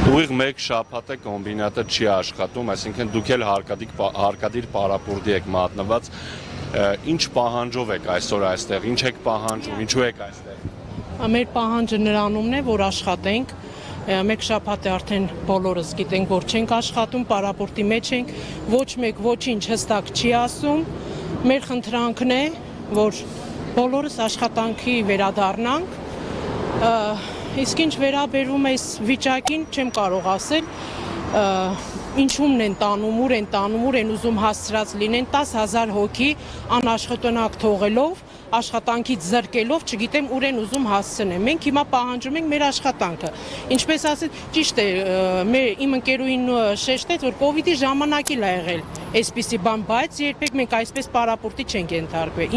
Ուղիղ մեկ շաբաթ է կոմբինատը չի աշխատում, այսինքն դուք էլ հարկադիր պարապորտի եք մատնված, ինչ պահանջով եք այսօր այստեղ, ինչ եք պահանջում, ինչու եք այստեղ։ Մեր պահանջը նրանումն է, որ աշխատենք, մեկ շաբաթ է արդեն բոլորս գիտենք, որ չենք աշխատում, պարապորտի մեջ ենք, ոչ մեկ ոչինչ հստակ չի ասում, մեր խնդրանքն է, որ բոլորս աշխատանքի վերադառնանք, իսկ ինչ վերաբերում է այս վիճակին, չեմ կարող ասել, ինչումն են տանում, ուր են ուզում հասցրած լինեն 10,000 հոգի անաշխատանակ թողելով, աշխատանքից զրկելով, չգիտեմ ուր են ուզում հասցնեն։ Մենք հիմա պահանջում ենք մեր աշխատանքը։ Ինչպես ասել, ճիշտ է, իմ ընկերուհին շեշտեց, որ կովիդի ժամանակ էլ ա եղել այսպիսի բան, բայց երբեք մենք այսպես պարապորտի չենք ենթարկվել։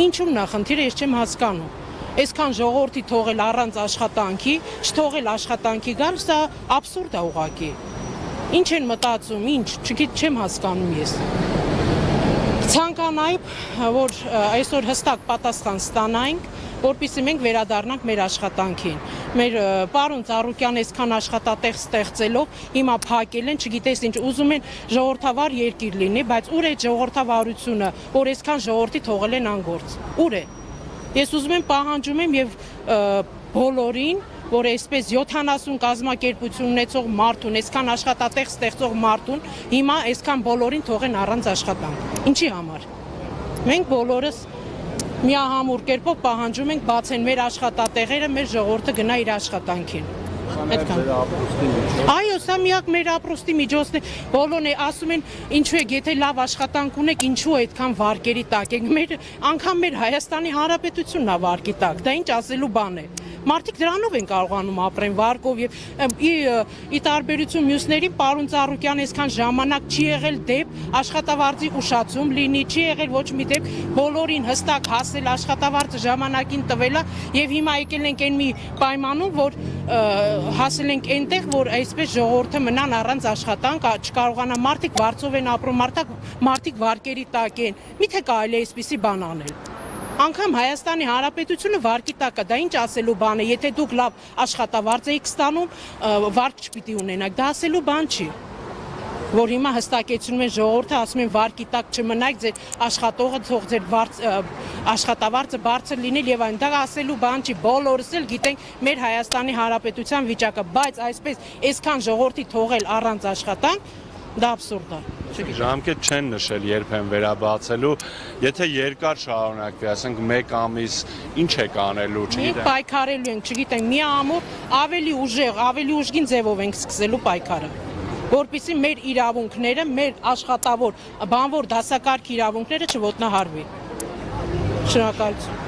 Ինչում նախնդիրը ես չեմ հասկանում։ Այսքան ժողովրդի թողել առանց աշխատանքի, չթողել աշխատանքի գալ, սա աբսուրդ է ուղղակի։ Ինչ են մտածում, ինչ, չեմ հասկանում ես։ Ցանկանայի, որ այսօր հստակ պատասխան ստանանք, որպեսզի մենք վերադառնանք մեր աշխատանքին։ Մեր պարոն Ծառուկյան այսքան աշխատատեղ ստեղծելով, հիմա փակել են, չգիտես ինչ, ուզում են ժողովրդավար երկիր լինի, բայց ուր է ժողովրդավարությունը, որ այսքան ժողովրդի թողել են անգործ։ Ուր է։ Ես ուզում եմ պահանջում եմ եւ բոլորին, որ այսպես 70 կազմակերպություն ունեցող մարդուն, այսքան աշխատատեղ ստեղծող մարդուն, հիմա այսքան բոլորին թողեն առանց աշխատանք։ Ինչի համար։ Մենք բոլորս միահամուռ կերպով պահանջում ենք բացեն մեր աշխատատեղերը, մեր ժողովուրդը գնա իր աշխատանքին։ Այո, սա միակ մեր ապրոստի միջոցն է, բոլորն ասում են, ինչու եք, եթե լավ աշխատանք ունեք, ինչու այդքան վարկերի տակ եք, անգամ մեր Հայաստանի Հանրապետությունն է վարկի տակ, դա ինչ ասելու բան է։ Մարդիկ դրանով են կարողանում ապրեն վարկով եւ ի տարբերություն մյուսներին պարոն Ծառուկյան այսքան ժամանակ չի եղել դեպ աշխատավարձի ուշացում լինի, չի եղել ոչ մի դեպ բոլորին հստակ հասել աշխատավարձը ժամանակին տվելա եւ հիմա եկել ենք այն մի պայմանում, որ հասել ենք այնտեղ, որ այսպես ժողովուրդը մնան առանց աշխատանք, չկարողանա մարդիկ վարձով են ապրում, մարդիկ վարկերի տակ են։ Միթե կարելի է այսպիսի բան անել։ Անգամ Հայաստանի Հանրապետությունը վարկի տակ է, դա ինչ ասելու բան է, եթե դուք լավ աշխատավարձ եք ստանում, վարկ չպիտի ունենաք, դա ասելու բան չի, որ հիմա հստակեցնում են ժողովուրդը, ասում են վարկի տակ չմնայք, ձեր աշխատողը թող ձեր աշխատավարձը բարձր լինել եւ այն, դա ասելու բան չի, բոլորս էլ գիտենք մեր Հայաստանի Հանրապետության վիճակը, բայց այսպես այսքան ժողովրդի թողել առանց աշխատանք, դա աբսուրդ է։ Ժամկետ չեն նշել երբեմն վերաբացելու, եթե երկար շարունակվի, ասենք 1 ամիս, ինչ եք անելու, չգիտեմ։ Մենք պայքարելու ենք, չգիտեմ, մի ամուր ավելի ուժեղ, ավելի ուժգին ձևով ենք սկսելու պայքարը, որպեսզի մեր իրավունքները, մեր աշխատավոր, բանվոր դասակարգ իրավունքները չոտնահարվի։ Շնորհակալություն։